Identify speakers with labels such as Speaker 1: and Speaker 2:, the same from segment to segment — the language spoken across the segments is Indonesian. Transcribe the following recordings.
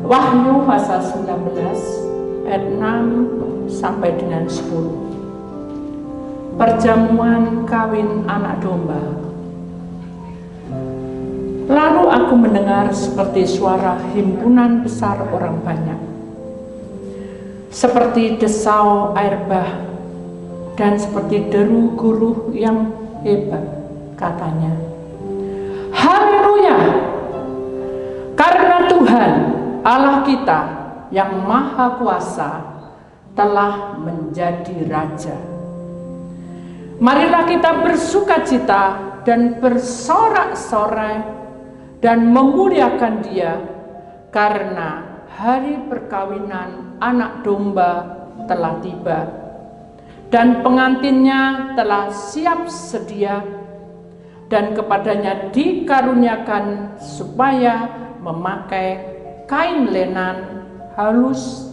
Speaker 1: Wahyu pasal 19 ayat 6 sampai dengan 10. Perjamuan kawin anak domba. Lalu aku mendengar seperti suara himpunan besar orang banyak, seperti desau air bah dan seperti deru guruh yang hebat. Katanya, haleluya, karena Tuhan Allah kita yang maha kuasa telah menjadi Raja. Marilah kita bersukacita dan bersorak-sorai dan memuliakan Dia, karena hari perkawinan anak domba telah tiba dan pengantinnya telah siap sedia, dan kepadanya dikaruniakan supaya memakai kain lenan halus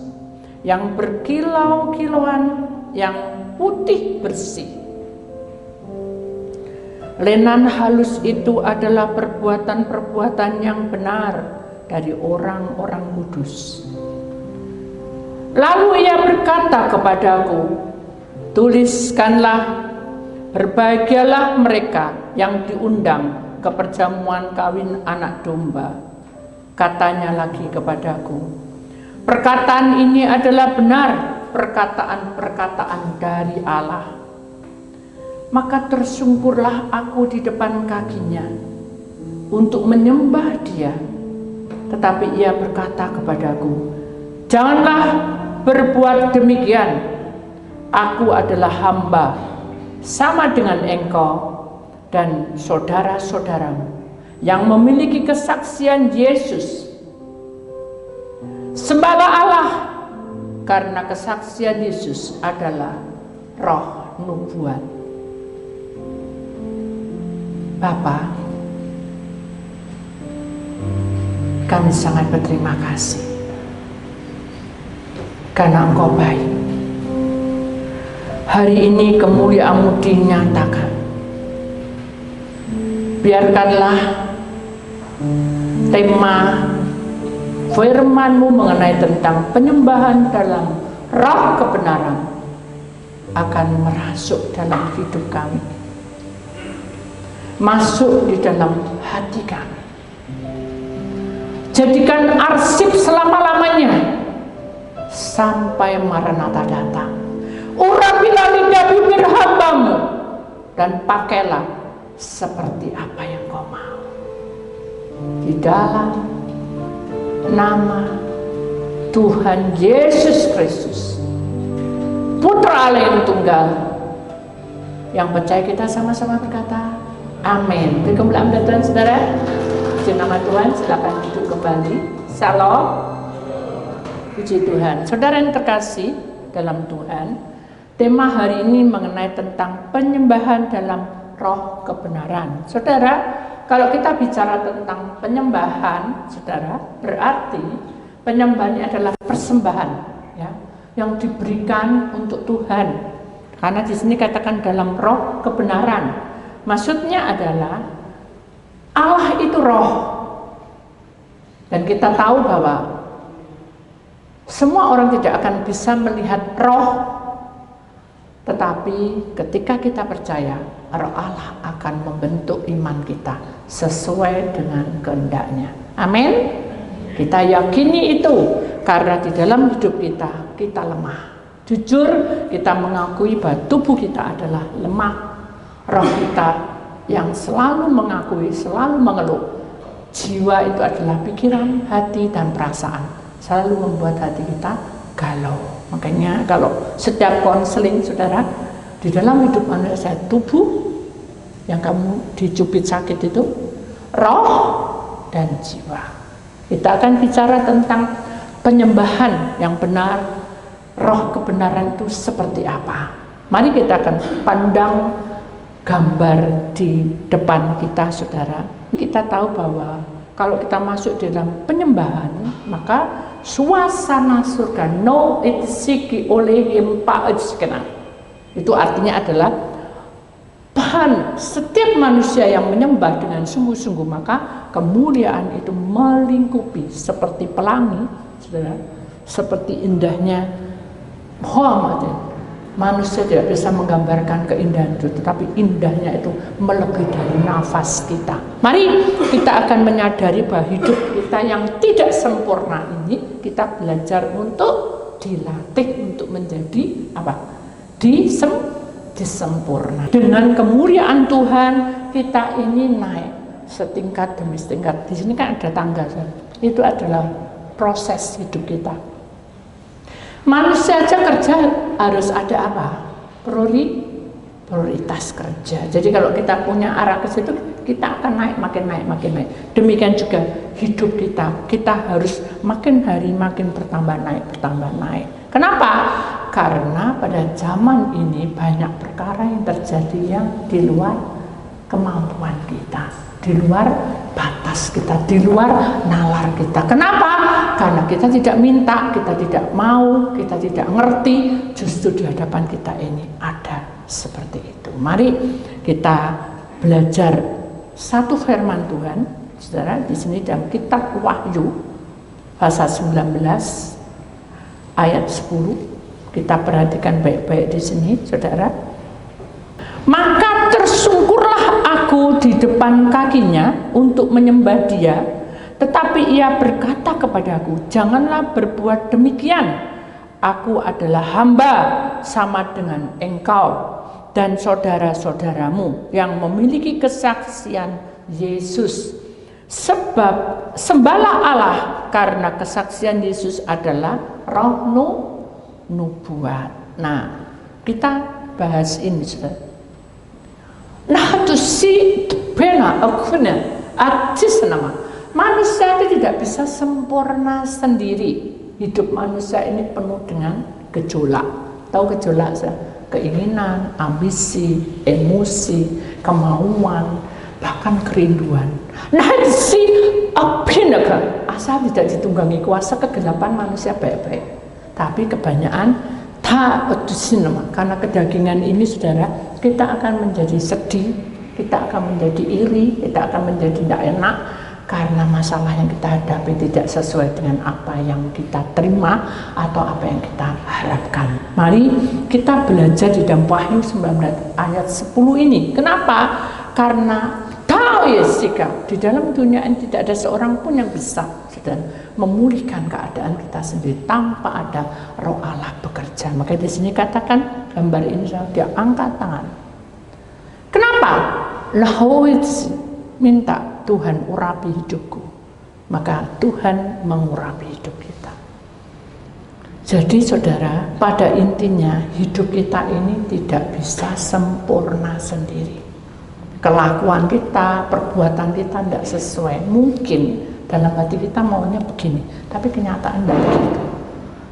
Speaker 1: yang berkilau-kilauan, yang putih bersih. Lenan halus itu adalah perbuatan-perbuatan yang benar dari orang-orang kudus. Lalu ia berkata kepadaku, tuliskanlah, berbahagialah mereka yang diundang ke perjamuan kawin anak domba. Katanya lagi kepadaku, perkataan ini adalah benar, perkataan-perkataan dari Allah. Maka tersungkurlah aku di depan kakinya untuk menyembah Dia. Tetapi ia berkata kepadaku, janganlah berbuat demikian. Aku adalah hamba sama dengan engkau dan saudara-saudaramu yang memiliki kesaksian Yesus. Sembahlah Allah, karena kesaksian Yesus adalah roh nubuat. Bapa, kami sangat berterima kasih karena Engkau baik. Hari ini kemuliaan-Mu dinyatakan. Biarkanlah tema firman-Mu mengenai tentang penyembahan dalam roh kebenaran akan merasuk dalam hidup kami, masuk di dalam hati kami. Jadikan arsip selama-lamanya sampai Maranatha datang. Urapilah lidah bibir hamba-Mu dan pakailah seperti apa yang Kau mau. Di dalam nama Tuhan Yesus Kristus, Putra Allah yang tunggal, yang percaya kita sama-sama berkata, amin. Beri kemuliaan Tuhan, saudara. Puji nama Tuhan, silakan duduk kembali. Shalom. Puji Tuhan. Saudara yang terkasih dalam Tuhan, tema hari ini mengenai tentang penyembahan dalam roh kebenaran. Saudara, kalau kita bicara tentang penyembahan, saudara, berarti penyembahan adalah persembahan, ya, yang diberikan untuk Tuhan. Karena di sini katakan dalam roh kebenaran. Maksudnya adalah Allah itu roh, dan kita tahu bahwa semua orang tidak akan bisa melihat roh, tetapi ketika kita percaya, roh Allah akan membentuk iman kita sesuai dengan kehendak-Nya. Amin. Kita yakini itu karena di dalam hidup kita lemah. Jujur kita mengakui bahwa tubuh kita adalah lemah. Roh kita yang selalu mengakui, selalu mengeluh. Jiwa itu adalah pikiran, hati, dan perasaan. Selalu membuat hati kita galau. Makanya kalau setiap konseling, saudara, di dalam hidup manusia, tubuh yang kamu dicubit sakit itu, roh dan jiwa. Kita akan bicara tentang penyembahan yang benar, roh kebenaran itu seperti apa. Mari kita akan pandang gambar di depan kita, saudara. Kita tahu bahwa kalau kita masuk dalam penyembahan, maka suasana surga no itsiki olehim paetskena. Itu artinya adalah bahan setiap manusia yang menyembah dengan sungguh-sungguh, maka kemuliaan itu melingkupi seperti pelangi saudara. Seperti indahnya Muhammad. Manusia tidak bisa menggambarkan keindahan itu, tetapi indahnya itu melebihi dari nafas kita. Mari kita akan menyadari bahwa hidup kita yang tidak sempurna ini, kita belajar untuk dilatih untuk menjadi apa? Disempurna. Dengan kemuliaan Tuhan kita ini naik setingkat demi setingkat. Di sini kan ada tangga, itu adalah proses hidup kita. Manusia aja kerja harus ada apa? Prioritas kerja. Jadi kalau kita punya arah ke situ, kita akan naik, makin naik, makin naik. Demikian juga hidup kita harus makin hari makin bertambah naik. Kenapa? Karena pada zaman ini banyak perkara yang terjadi yang di luar kemampuan kita, di luar batas kita, di luar nalar kita. Kenapa? Karena kita tidak minta, kita tidak mau, kita tidak ngerti. Justru di hadapan kita ini ada seperti itu. Mari kita belajar satu firman Tuhan, saudara, di sini dalam kitab Wahyu pasal 19 ayat 10. Kita perhatikan baik-baik di sini, saudara. Maka tersungkurlah aku di depan kakinya untuk menyembah dia, tetapi ia berkata kepadaku, janganlah berbuat demikian. Aku adalah hamba sama dengan engkau dan saudara-saudaramu yang memiliki kesaksian Yesus. Sebab sembahlah Allah, karena kesaksian Yesus adalah roh nubuat. Nah, kita bahas ini, saudara. Nah, to see bena akuna artis nama. Manusia itu tidak bisa sempurna sendiri. Hidup manusia ini penuh dengan gejolak. Tahu gejolak? Keinginan, ambisi, emosi, kemauan, bahkan kerinduan. Nah, si apinaka asal tidak ditunggangi kuasa kegelapan manusia baik-baik. Tapi kebanyakan karena kedagingan ini, saudara, kita akan menjadi sedih, kita akan menjadi iri, kita akan menjadi tidak enak karena masalah yang kita hadapi tidak sesuai dengan apa yang kita terima atau apa yang kita harapkan. Mari kita belajar di dalam Wahyu 19 ayat 10 ini. Kenapa? Karena di dalam dunia ini tidak ada seorang pun yang bisa, saudara, memulihkan keadaan kita sendiri tanpa ada Roh Allah bekerja. Maka di sini katakan gambar ini, dia angkat tangan. Kenapa? Minta Tuhan urapi hidupku, maka Tuhan mengurapi hidup kita. Jadi saudara, pada intinya hidup kita ini tidak bisa sempurna sendiri. Kelakuan kita, perbuatan kita tidak sesuai. Mungkin dalam hati kita maunya begini, tapi kenyataan tidak begitu.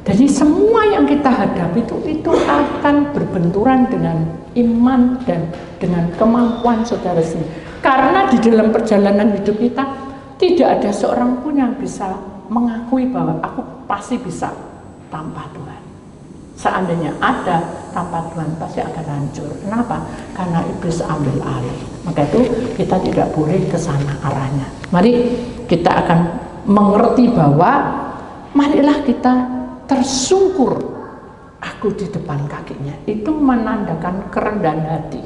Speaker 1: Jadi semua yang kita hadapi itu akan berbenturan dengan iman dan dengan kemampuan saudara sendiri. Karena di dalam perjalanan hidup kita tidak ada seorang pun yang bisa mengakui bahwa aku pasti bisa tanpa Tuhan. Seandainya ada tanpa Tuhan pasti akan hancur. Kenapa? Karena iblis ambil alih. Maka itu kita tidak boleh ke sana arahnya. Mari kita akan mengerti bahwa marilah kita tersungkur aku di depan kakinya. Itu menandakan kerendahan hati.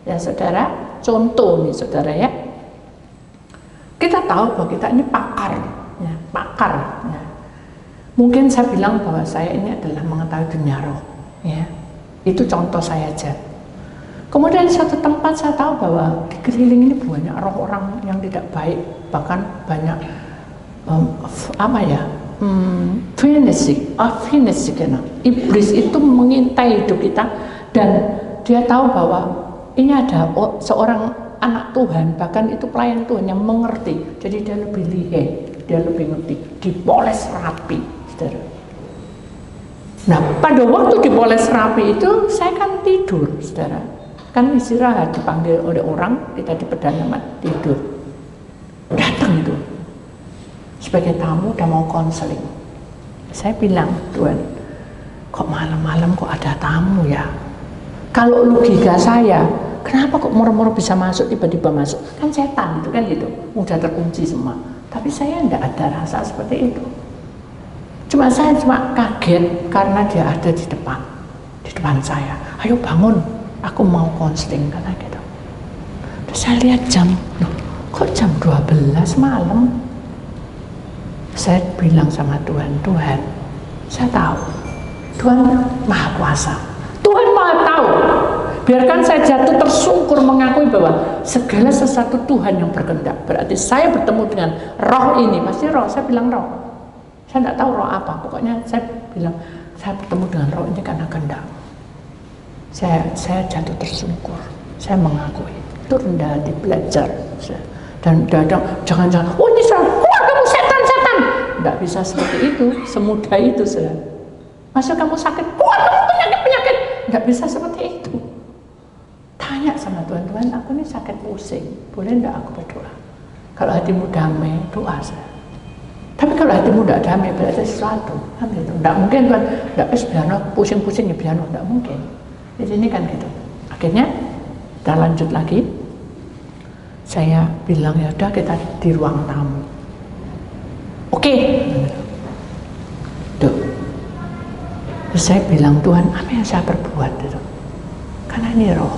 Speaker 1: Ya saudara, contoh nih saudara ya. Kita tahu bahwa kita ini pakar, ya, pakar. Ya. Mungkin saya bilang bahwa saya ini adalah mengetahui dunia roh, ya. Itu contoh saya aja. Kemudian di satu tempat saya tahu bahwa di keliling ini banyak roh orang yang tidak baik, bahkan banyak iblis itu mengintai hidup kita dan dia tahu bahwa ini ada seorang anak Tuhan, bahkan itu pelayan Tuhan yang mengerti, jadi dia lebih lihai, dia lebih ngerti, dipoles rapi. Nah, pada waktu dipoles rapi itu saya kan tidur, saudara. Kan istirahat, dipanggil oleh orang, kita di pedalaman tidur. Datang itu sebagai tamu udah mau konseling. Saya bilang, Tuhan, kok malam-malam kok ada tamu ya? Kalau logika saya, kenapa kok moro-moro bisa masuk, tiba-tiba masuk? Kan setan itu kan gitu, udah terkunci semua. Tapi saya enggak ada rasa seperti itu. Saya cuma kaget karena dia ada di depan saya. Ayo bangun, aku mau konseling, kata gitu. Terus saya lihat jam, loh, kok jam 12 malam? Saya bilang sama Tuhan, Tuhan, saya tahu Tuhan Maha Kuasa, Tuhan Maha tahu. Biarkan saya jatuh tersungkur mengakui bahwa segala sesuatu Tuhan yang berkehendak. Berarti saya bertemu dengan roh ini, pasti roh, saya bilang roh. Saya tidak tahu roh apa, pokoknya saya bilang saya bertemu dengan roh ini karena kehendak. Saya jatuh tersungkur, saya mengakui. Itu rendah hati, belajar. Dan jangan-jangan, oh ini salah, keluar kamu setan. Tidak bisa seperti itu, semudah itu saudara. Masa kamu sakit, keluar kamu penyakit. Tidak bisa seperti itu. Tanya sama Tuhan, Tuhan aku ini sakit pusing, boleh tidak aku berdoa? Kalau hatimu damai, doa saudara. Tapi kalau hatimu tidak damai, berarti sesuatu. Tidak mungkin Tuhan, tidak biar pusing-pusing ya biar tidak mungkin. Di sini kan gitu. Akhirnya kita lanjut lagi. Saya bilang ya udah kita di ruang tamu. Oke. Tuh. Terus saya bilang Tuhan apa yang saya perbuat itu? Karena ini roh.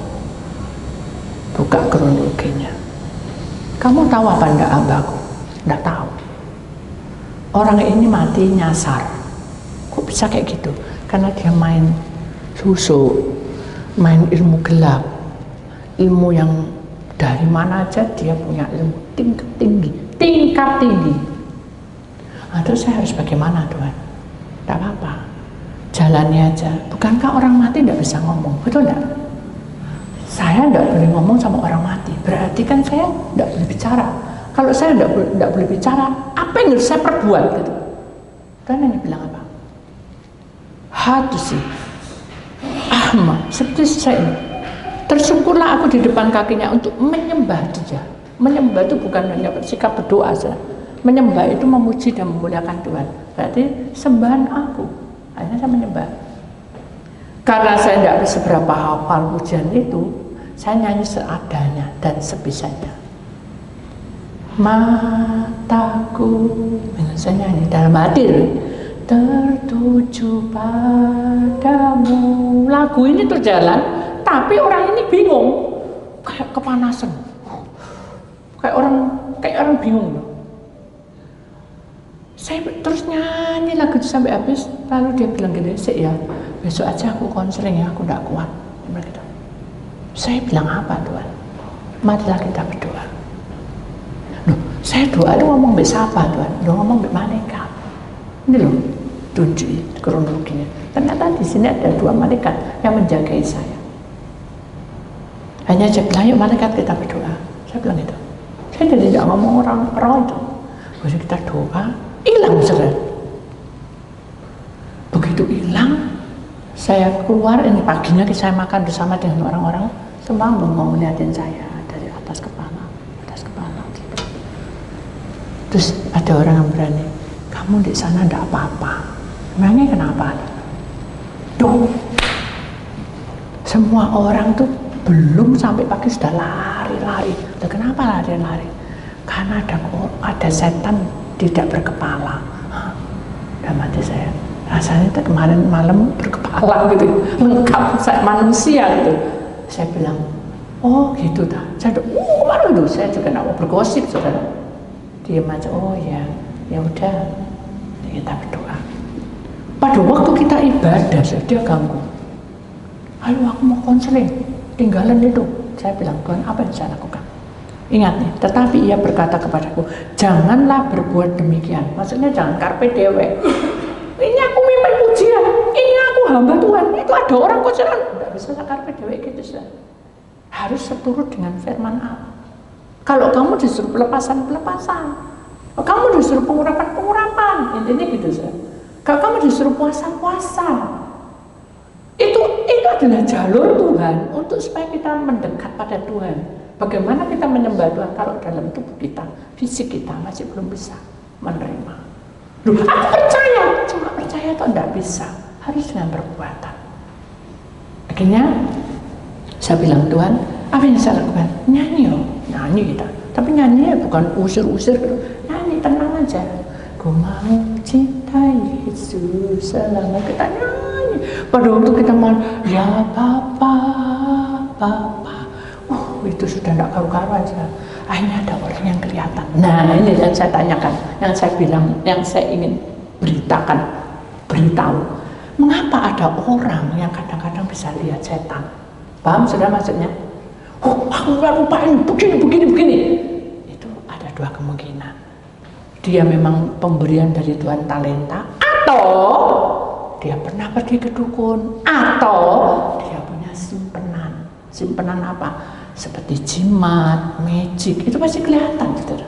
Speaker 1: Buka kronologinya. Kamu tahu apa enggak hambaku? Enggak tahu. Orang ini mati nyasar. Kok bisa kayak gitu? Karena dia main susu, main ilmu gelap, ilmu yang dari mana aja dia punya ilmu tingkat tinggi. Nah, terus saya harus bagaimana Tuhan? Tidak apa-apa, jalani aja. Bukankah orang mati tidak bisa ngomong, betul tidak? Saya tidak boleh ngomong sama orang mati, berarti kan saya tidak boleh bicara. Kalau saya tidak boleh bicara, apa yang harus saya perbuat gitu? Tuhan hanya bilang apa? Hatusi Ahmad, seperti saya ini. Tersungkurlah aku di depan kakinya untuk menyembah dia. Menyembah itu bukan hanya bersikap berdoa saja. Menyembah itu memuji dan memuliakan Tuhan. Berarti sembahan aku. Akhirnya saya menyembah. Karena saya tidak seberapa hafal pujian itu, saya nyanyi seadanya dan sebisanya. Mataku, saya nyanyi dalam hati, tertuju padamu. Lagu ini terjalan, tapi orang ini bingung, kayak kepanasan, kayak orang bingung loh. Saya terus nyanyi lagu itu sampai habis, lalu dia bilang gini, sih ya, besok aja aku konseling ya, aku tidak kuat. Saya bilang apa Tuhan? Marilah kita berdoa. Loh, saya doa itu ngomong mbak siapa Tuhan? Loh, ngomong mbak malaikat. Ini loh, tunjuk kronologinya. Ternyata di sini ada 2 malaikat yang menjagai saya. Hanya saya bilang, yuk malaikat kita berdoa. Saya bilang itu. Saya jadi tidak ngomong orang itu. Kalau kita doa, hilang saudara. Begitu hilang, saya keluar, ini paginya saya makan bersama dengan orang-orang, semua bengong ngeliatin saya dari atas kepala. Terus ada orang yang berani, kamu di sana tidak apa-apa. Memangnya kenapa? Duh, semua orang tuh belum sampai pagi sudah lari-lari. Kenapa lari-lari? Karena ada setan tidak berkepala. Udah mati saya. Rasanya itu kemarin malam berkepala gitu, lengkap saya manusia gitu. Saya bilang, oh gitu dah. Saya malu tuh. Saya juga tidak mau bergosip saudara. Diam aja. Oh ya, ya udah. Kita berdoa. Pada waktu kita ibadah, dia ganggu. Ayo aku mau konseling, tinggalan itu. Saya bilang, Tuhan apa yang saya lakukan? Ingat nih, tetapi ia berkata kepadaku, janganlah berbuat demikian. Maksudnya jangan karpe dewe. Ini aku mimpin pujian, ini aku hamba Tuhan. Itu ada orang konseling, tidak bisa karpe dewe gitu sih. Harus seturut dengan firman Allah. Kalau kamu disuruh pelepasan, kalau kamu disuruh pengurapan, intinya gitu sih. Kalau kamu disuruh puasa, itu adalah jalur Tuhan untuk supaya kita mendekat pada Tuhan. Bagaimana kita menyembah Tuhan kalau dalam tubuh kita, fisik kita masih belum bisa menerima. Loh, aku percaya, cuma percaya atau tidak bisa, harus dengan perbuatan. Akhirnya saya bilang, Tuhan, apa yang saya lakukan? Nyanyi kita. Tapi nyanyi bukan usir-usir, nyanyi tenang aja. Ku mau cinta cinta Yesus selama kita nyanyi. Pada waktu kita ya Bapak, itu sudah tidak karu-karuan saja. Akhirnya ada orang yang kelihatan. Nah, ini yang saya tanyakan, yang saya bilang, yang saya ingin beritahu. Mengapa ada orang yang kadang-kadang bisa lihat setan? Paham sudah maksudnya? Aku nggak lupain begini. Itu ada dua kemungkinan. Dia memang pemberian dari Tuhan talenta, atau dia pernah pergi ke dukun, atau dia punya simpenan. Simpenan apa? Seperti jimat, magic, itu pasti kelihatan, saudara.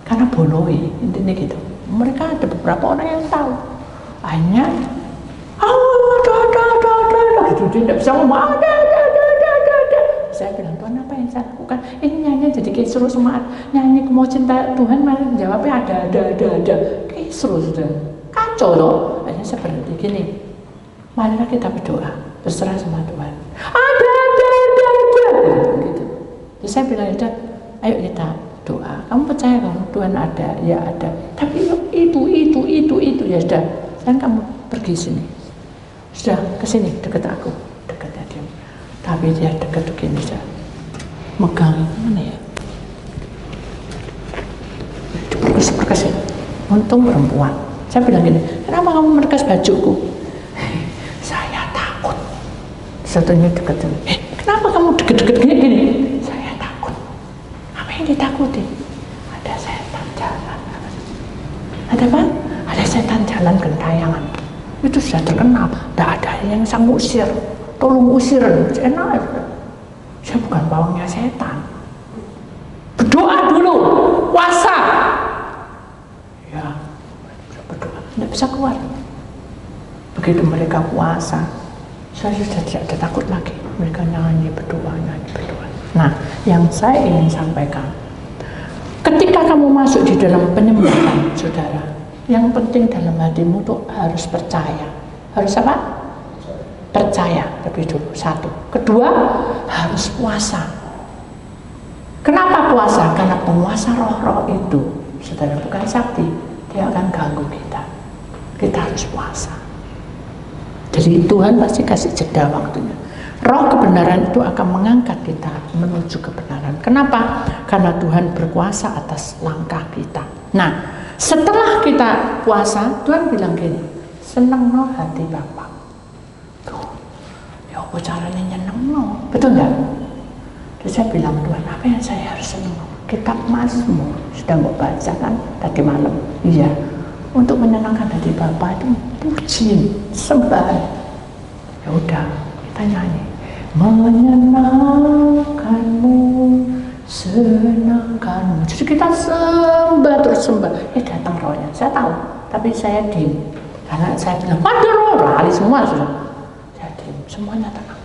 Speaker 1: Karena boloi, intinya gitu. Mereka ada beberapa orang yang tahu. Akhirnya, ada, gitu. Dia tidak bisa ngomong, ada. Saya bilang, Tuhan apa yang saya lakukan? Ini nyanyi jadi kisruh semangat. Nyanyi mau cinta Tuhan, malah jawabnya ada. Kisruh, sudah. Kacau loh. Akhirnya saya berhenti gini. Marilah kita berdoa, berserah sama Tuhan. Ada. Gitu. Jadi saya bilang, ayo kita doa. Kamu percaya kalau Tuhan ada? Ya ada. Tapi itu ya sudah. Sekarang kamu pergi sini. Sudah ke sini dekat aku, dekatnya dia. Tapi dia dekat begini saja. Megang mana ya? Perkes. Untung perempuan. Saya bilang gini, kenapa kamu merkas bajuku? Saya takut. Satunya dekat. Kenapa kamu deket-deket gini? Saya takut. Apa yang ditakuti? Ada setan jalan. Ada apa? Ada setan jalan gentayangan. Itu sudah terkenal. Tidak ada yang sang usir. Tolong usir. Enak. Saya bukan bawangnya setan. Berdoa dulu. Puasa. Ya. Berdoa. Tidak bisa keluar. Begitu mereka puasa, saya sudah tidak ada takut lagi. Mereka nyanyi berdoa. Nah, yang saya ingin sampaikan, ketika kamu masuk di dalam penyembahan, saudara, yang penting dalam hatimu itu harus percaya. Harus apa? Percaya lebih dulu. Satu. Kedua, harus puasa. Kenapa puasa? Karena penguasa roh-roh itu, saudara, bukan sakti, dia akan ganggu kita. Kita harus puasa. Jadi Tuhan pasti kasih jeda waktunya. Roh kebenaran itu akan mengangkat kita menuju kebenaran. Kenapa? Karena Tuhan berkuasa atas langkah kita. Nah, setelah kita puasa, Tuhan bilang gini, seneng no hati Bapak. Tuh, ya apa caranya nyeneng no? Betul nggak? Terus saya bilang, Tuhan, apa yang saya harus seneng no? Kitab Mazmur sudah mau baca kan tadi malam. Iya. Untuk menyenangkan hati Bapak itu pujian, sembahan. Ya udah, kita nyanyi. Menyenangkanmu, senangkanmu. Jadi kita sembah terus sembah. Datang rohnya. Saya tahu, tapi saya diam. Karena saya bilang, ada roh, lari semua sudah. Saya diam, semuanya tenang.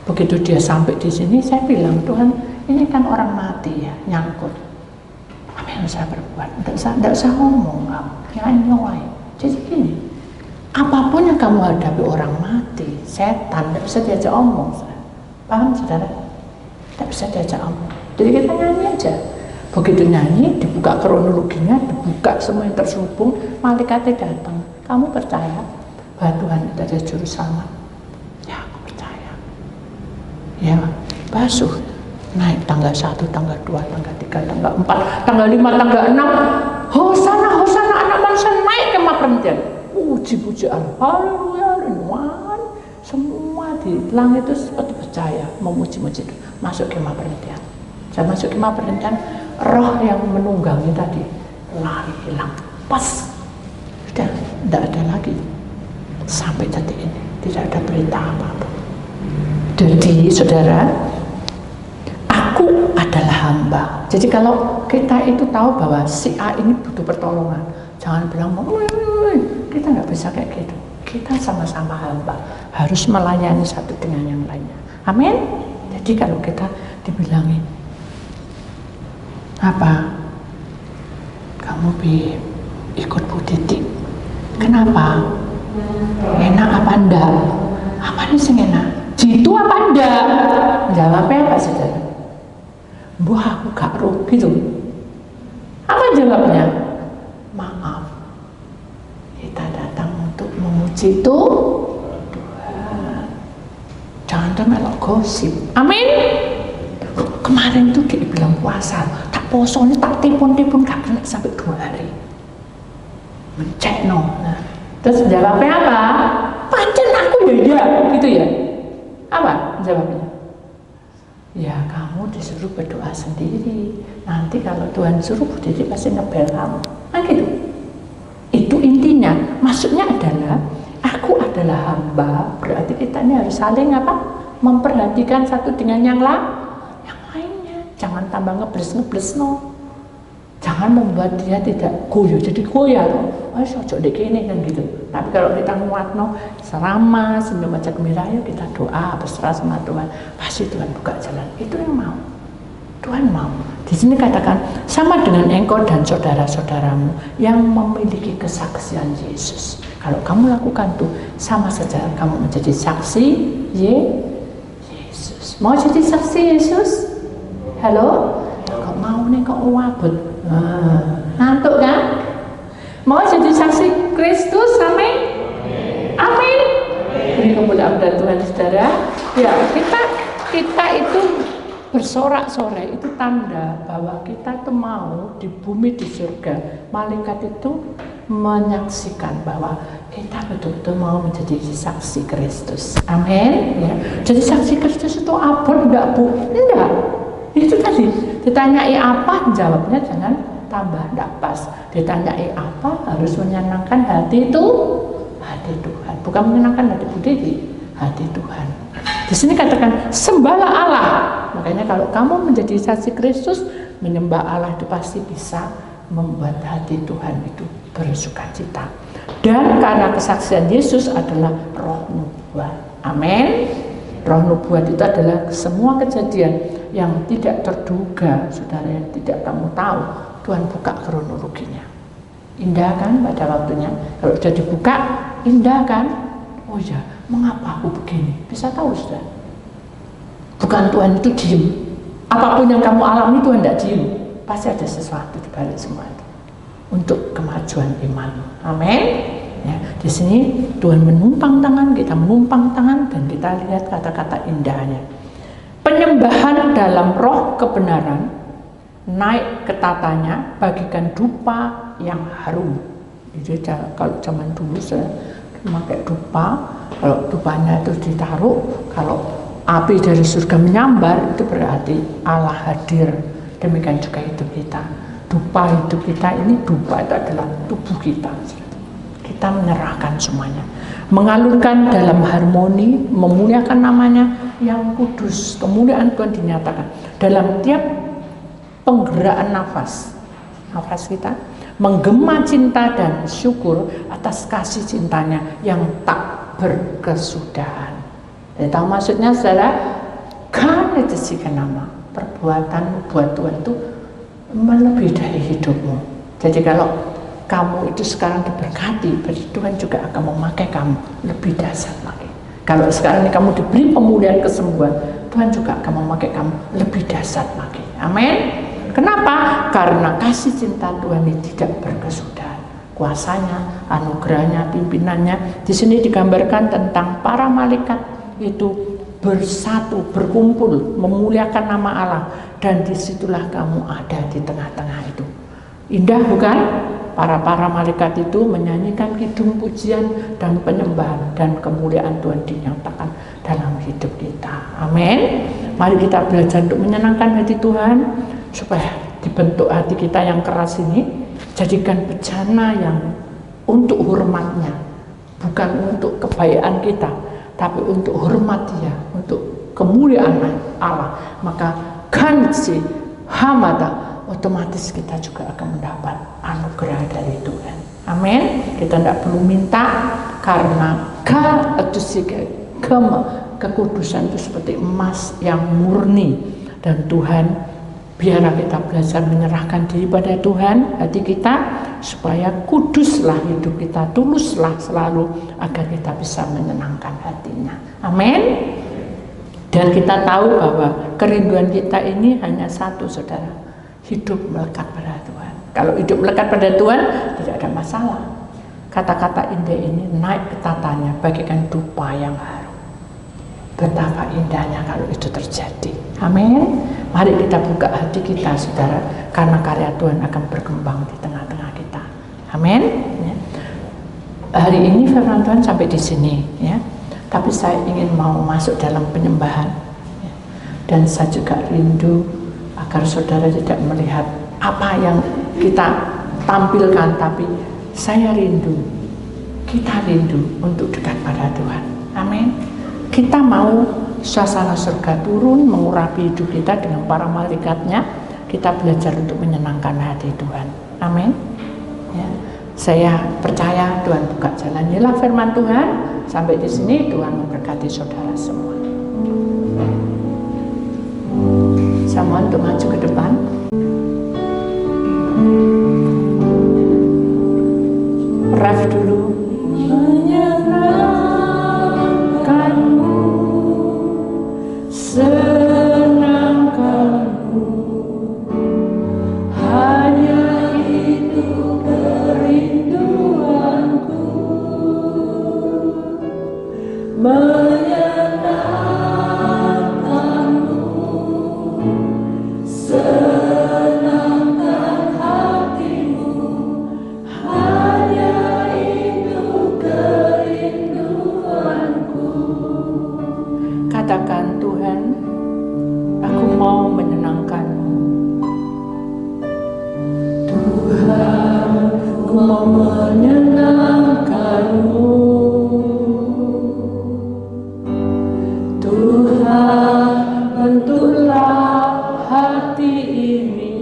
Speaker 1: Begitu dia sampai di sini, saya bilang, Tuhan, ini kan orang mati ya, nyangkut. Apa yang saya berbuat? Tidak usah ngomong kamu, nyanyi. Jadi gini, apapun yang kamu hadapi, orang mati, setan, tidak bisa diajak omong. Paham saudara? Tidak bisa diajak omong. Jadi kita nyanyi aja. Begitu nyanyi, dibuka kronologinya, dibuka semua yang terselubung, malaikatnya datang. Kamu percaya bahwa Tuhan itu ada juru selamat? Ya, aku percaya. Ya, basuh. Naik tanggal 1, tanggal 2, tanggal 3, tanggal 4, tanggal 5, tanggal 6. Hosana, Hosana, anak manusia naik ke perhentian. Puji-pujian, haleluya, renungan. Semua di langit itu seperti percaya, memuji-muji itu. Masuk ke perhentian. Saya masuk ke perhentian, roh yang menunggangi tadi lari hilang. Pas. Sudah, tidak ada lagi. Sampai detik ini, tidak ada berita apa-apa. Jadi, saudara, aku adalah hamba. Jadi kalau kita itu tahu bahwa si A ini butuh pertolongan, jangan bilang, kita nggak bisa kayak gitu. Kita sama-sama hamba, harus melayani satu dengan yang lainnya. Amin. Jadi kalau kita dibilangin, apa? Kamu ikut Bu Titi. Kenapa? Enak apa enggak? Apa nih sing enak? Jitu apa enggak? Jawabnya apa saudara? Wah, aku gak rugi tuh. Apa jawabnya? Maaf. untuk memuji Tuhan. Jangan melok gosip. Amin. Kemarin tuh dia bilang puasa, tak poso ini tak tipun-tipun gak kena sampai 2 hari. Mencekno. Nah, terus jawabnya apa? Pancen aku ya, gitu ya. Apa jawabnya? Ya kamu disuruh berdoa sendiri. Nanti kalau Tuhan suruh berdiri pasti ngebel kamu. Nah gitu. Itu intinya. Maksudnya adalah aku adalah hamba. Berarti kita ini harus saling apa? Memperhatikan satu dengan yang lainnya. Jangan tambah ngebles no. Jangan membuat dia tidak goyah jadi goyah loh. Cocok dek ini kan gitu. Tapi kalau kita nguatno selama senyum aja gembira, yuk kita doa berserah sama Tuhan. Pasti Tuhan buka jalan. Itu yang mau. Tuhan mau. Di sini katakan sama dengan engkau dan saudara-saudaramu yang memiliki kesaksian Yesus. Kalau kamu lakukan tuh sama saja kamu menjadi saksi Yesus. Mau jadi saksi Yesus? Halo? Kok mau nih kok wabut? Ngantuk kan? Mau jadi saksi Kristus? Amin. Amin. Ini kemuliaan dari Tuhan saudara. Ya kita itu bersorak-sorai itu tanda bahwa kita itu mau di bumi di surga. Malaikat itu menyaksikan bahwa kita betul-betul mau menjadi saksi Kristus. Amin. Ya. Jadi saksi Kristus itu abon enggak Bu? Enggak. Itu tadi ditanyai apa jawabnya jangan tambah enggak pas. Ditanyai apa harus menyenangkan hati Tuhan, bukan menyenangkan hati budi, hati Tuhan. Di sini katakan sembahlah Allah. Makanya kalau kamu menjadi saksi Kristus, menyembah Allah itu pasti bisa membuat hati Tuhan itu bersukacita. Dan karena kesaksian Yesus adalah roh nubuat. Amin. Roh nubuat itu adalah semua kejadian yang tidak terduga, saudara, yang tidak kamu tahu. Tuhan buka kronologinya. Indah kan pada waktunya. Kalau sudah dibuka, indah kan? Oh ya, mengapa aku begini? Bisa tahu sudah. Bukan Tuhan itu diem. Apapun yang kamu alami Tuhan tidak diem. Pasti ada sesuatu di balik semua itu. Untuk kemajuan iman. Amin. Ya, di sini Tuhan menumpang tangan, kita menumpang tangan dan kita lihat kata-kata indahnya. Penyembahan dalam roh kebenaran, naik ke tatanya, bagikan dupa yang harum. Jadi kalau zaman dulu saya memakai dupa, kalau dupanya itu ditaruh, kalau api dari surga menyambar itu berarti Allah hadir. Demikian juga hidup kita. Dupa hidup kita ini, dupa itu adalah tubuh kita. Kita menyerahkan semuanya, mengalurkan dalam harmoni, memuliakan namanya yang kudus. Kemuliaan Tuhan dinyatakan dalam tiap penggerakan nafas kita, menggema cinta dan syukur atas kasih cintanya yang tak berkesudahan. Jadi tahu maksudnya saudara? Kan itu sih nama perbuatan buat Tuhan itu melebihi dari hidupmu. Jadi kalau kamu itu sekarang diberkati, berarti Tuhan juga akan memakai kamu lebih dahsyat lagi. Kalau sekarang ini kamu diberi pemulihan kesembuhan, Tuhan juga akan memakai kamu lebih dahsyat lagi. Amin. Kenapa? Karena kasih cinta Tuhan ini tidak berkesudahan. Kuasanya, anugerahnya, pimpinannya. Di sini digambarkan tentang para malaikat itu bersatu, berkumpul, memuliakan nama Allah, dan disitulah kamu ada di tengah-tengah itu. Indah bukan? Para malaikat itu menyanyikan kidung pujian dan penyembahan, dan kemuliaan Tuhan dinyatakan dalam hidup kita. Amin. Mari kita belajar untuk menyenangkan hati Tuhan, supaya dibentuk hati kita yang keras ini, jadikan bejana yang untuk hormatnya, bukan untuk kebaikan kita, tapi untuk hormat Dia, untuk kemuliaan Allah. Maka gansi hamada, otomatis kita juga akan mendapat anugerah dari Tuhan. Amin. Kita tidak perlu minta, karena kekudusan itu seperti emas yang murni, dan Tuhan biarlah kita belajar menyerahkan diri pada Tuhan, hati kita, supaya kuduslah hidup kita, tuluslah selalu, agar kita bisa menyenangkan hatinya. Amin. Dan kita tahu bahwa kerinduan kita ini hanya satu, saudara, hidup melekat pada Tuhan. Kalau hidup melekat pada Tuhan tidak ada masalah. kata-kata indah ini naik ke tatanya bagaikan dupa yang harum. Betapa indahnya kalau itu terjadi. Amin. Mari kita buka hati kita, saudara, karena karya Tuhan akan berkembang di tengah-tengah kita. Amin. Ya. Hari ini firman Tuhan sampai di sini, ya. Tapi saya ingin mau masuk dalam penyembahan, ya. Dan saya juga rindu agar saudara tidak melihat apa yang kita tampilkan, tapi saya rindu, kita rindu untuk dekat pada Tuhan. Amin. Kita mau suasana surga turun mengurapi hidup kita dengan para malaikatnya. Kita belajar untuk menyenangkan hati Tuhan. Amin. Ya. Saya percaya Tuhan buka jalan. Inilah firman Tuhan. Sampai di sini Tuhan memberkati saudara semua. Saya mohon untuk maju ke depan. Ref dulu. Menyenangkanmu, senangkanmu, hanya itu kerinduanku. Menyenangkanmu, senangkan hatimu, hanya itu kerinduanku. Katakan, Tuhan, aku mau menyenangkanmu. Tuhan, aku mau menyenangkanmu. Tuhan, bentuklah hati ini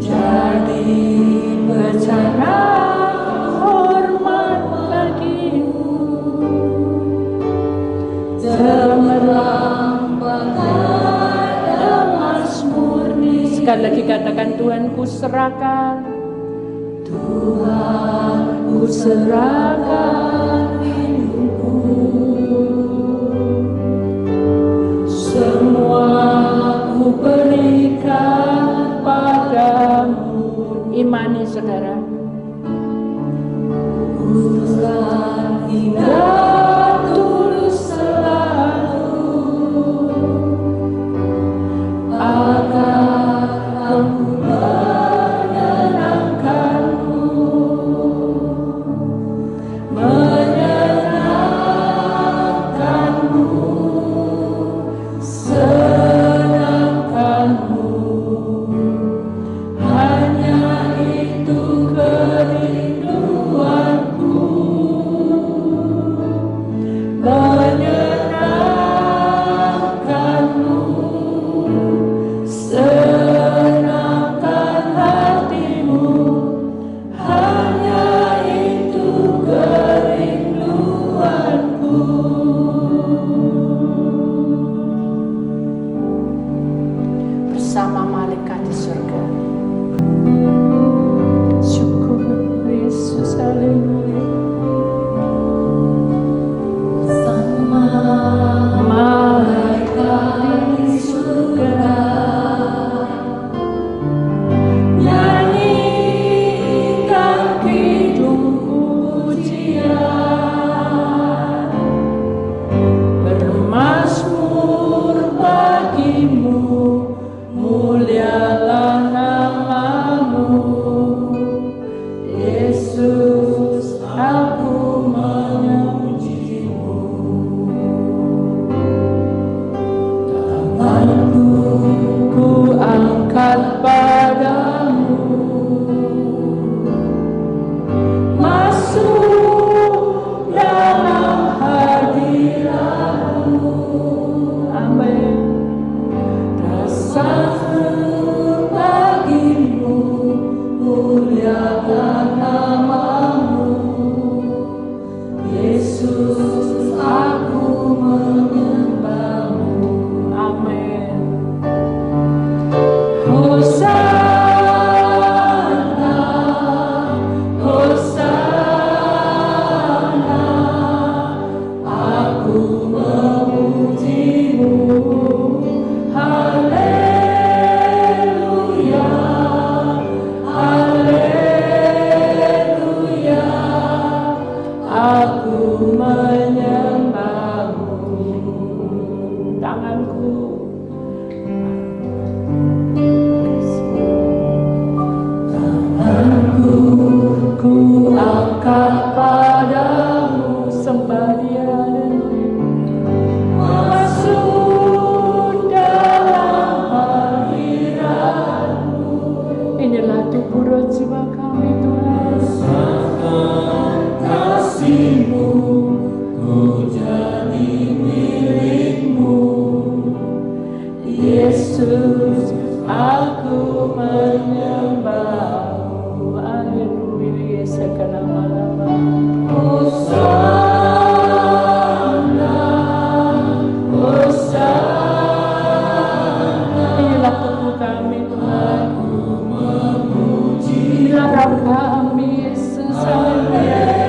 Speaker 1: jadi bencana hormat bagimu, cemerlang bagai emas murni. Sekali lagi katakan, Tuhan, ku serahkan. Tuhan, ku serahkan hidupku, semua ku berikan padamu. Imani, saudara. Ku telah ingat tulus selalu agar aku menyenangkanmu. Menyenangkanmu, senangkanmu, hanya itu kerinduanku. Menyenangkanmu, senangkan hatimu, hanya itu kerinduanku. Bersama malaikat di surga. Syukur Yesus, haleluya. Sama malaikat di surga, nyanyikan kidung pujian, bermazmur bagimu, mulialah namamu. Yesus, aku memujimu. Tanganku ku angkat padamu, masuk dalam hadiratmu. Amin. Rasaku bagimu, muliakan namamu. Yesus, aku menyembahmu. Amin. Hosana. Yesus, aku menyembah-Mu. Haleluya, sekalama-lama. Hosana, Hosana. Inilah tubuh kami, Tuhan. Inilah roh kami, Yesus. Haleluya.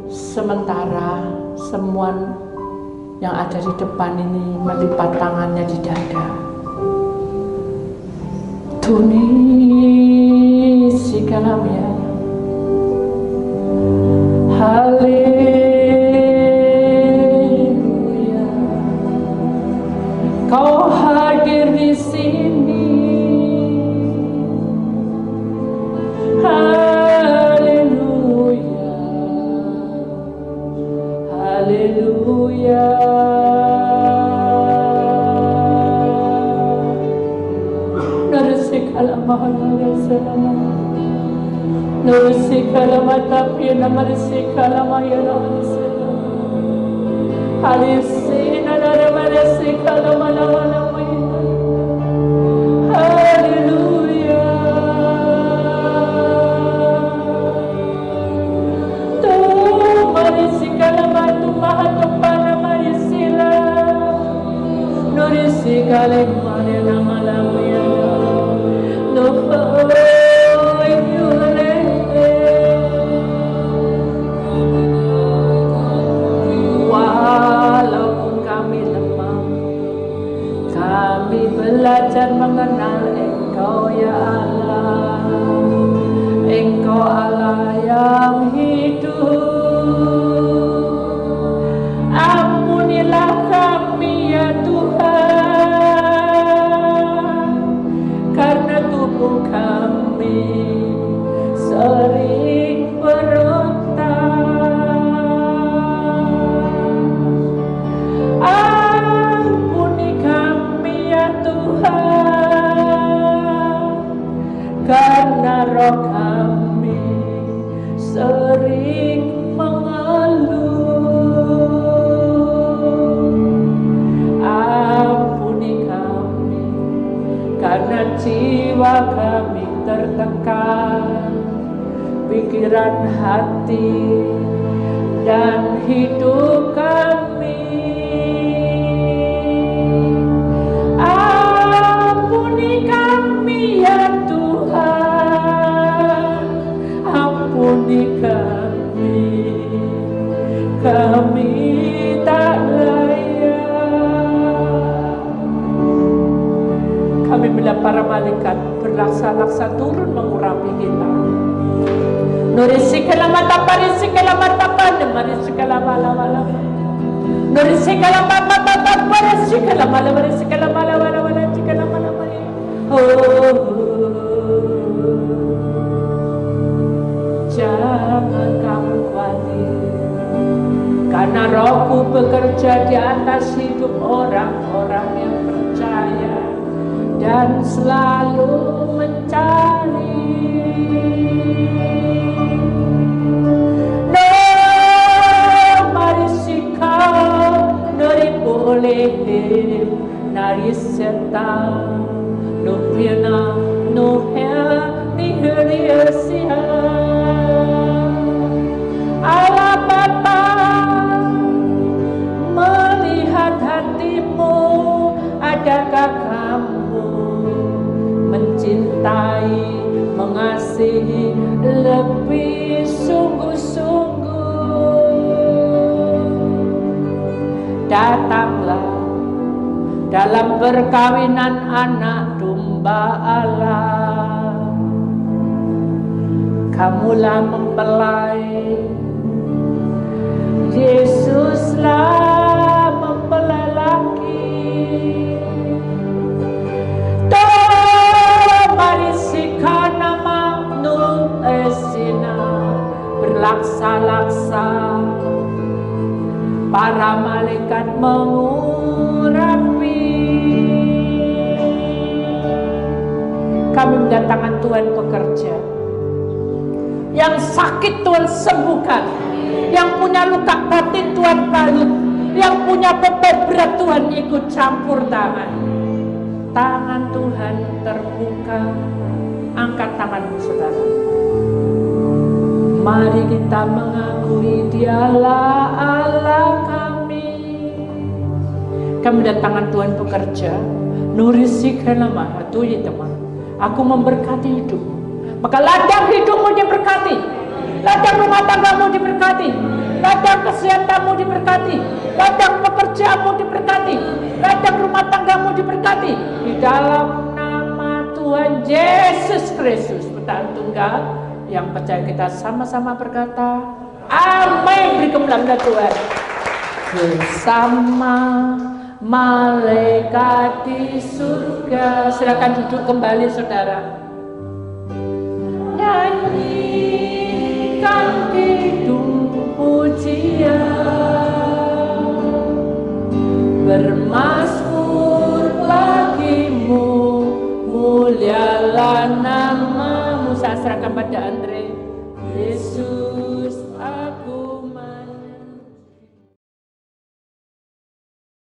Speaker 1: Sementara semua yang ada di depan ini melipat tangannya di dada. Tuni sikalamya. Haleluya. Kau hadir di sini. Haleluya. Narasikala mahala salama. Narasikala matapya namarasikala maya narasikala. Halisina naramarasikala malawana maya. Haleluya. Marisikala matu mahato para marisila. Norisikala mare namalamya. No walaupun kami lemah, kami belajar mengenal Engkau ya Allah. Engkau Allah yang hidup. Ampunilah kami ya Tuhan, karena tubuh kami sering berontak. Ampuni kami ya Tuhan, karena roh kami sering mengeluh. Ampuni kami karena jiwa kami tertekan, pikiran, hati, dan hidup kami. Ampuni kami ya Tuhan, ampuni kami, kami tak layak. Kami melihat para malaikat berlaksa-laksa turun mengurapi kita. Nurisikala mata parisikala mata pada marisikala mala-mala. Nurisikala mata mata parisikala mala marisikala mala-mala marisikala mala-mala. Jangan kamu khawatir, karena Rohku bekerja di atas hidup orang-orang yang percaya dan selalu mencari. Nari seta no pena no hea ni heria sia Allah Bapa melihat hatimu, adakah kamu mencintai, mengasihi lebih sungguh-sungguh. Datanglah dalam perkawinan anak domba Allah. Kamulah mempelai, Yesuslah mempelai laki. Marisikana magnum esina berlaksa-laksa, para malaikat mengurapi. Kami mendatangkan Tuhan bekerja. Yang sakit Tuhan sembuhkan, yang punya luka batin Tuhan balut, yang punya beban berat Tuhan ikut campur tangan. Tangan Tuhan terbuka. Angkat tanganmu saudara. Mari kita mengakui Dialah Allah kami. Kami mendatangkan Tuhan bekerja. Nurisi kenama hatuyi teman. Aku memberkati hidupmu. Maka ladang hidupmu diberkati, ladang rumah tanggamu diberkati, ladang kesehatanmu diberkati, ladang pekerjaanmu diberkati, ladang rumah tanggamu diberkati. Di dalam nama Tuhan Yesus Kristus, Putra Tunggal, yang percaya kita sama-sama berkata, amin. Beri kemuliaan Tuhan. Bersama malaikat di surga. Silakan duduk kembali saudara. Nyanyikan kidung pujian, bermazmur bagimu, mulialah nama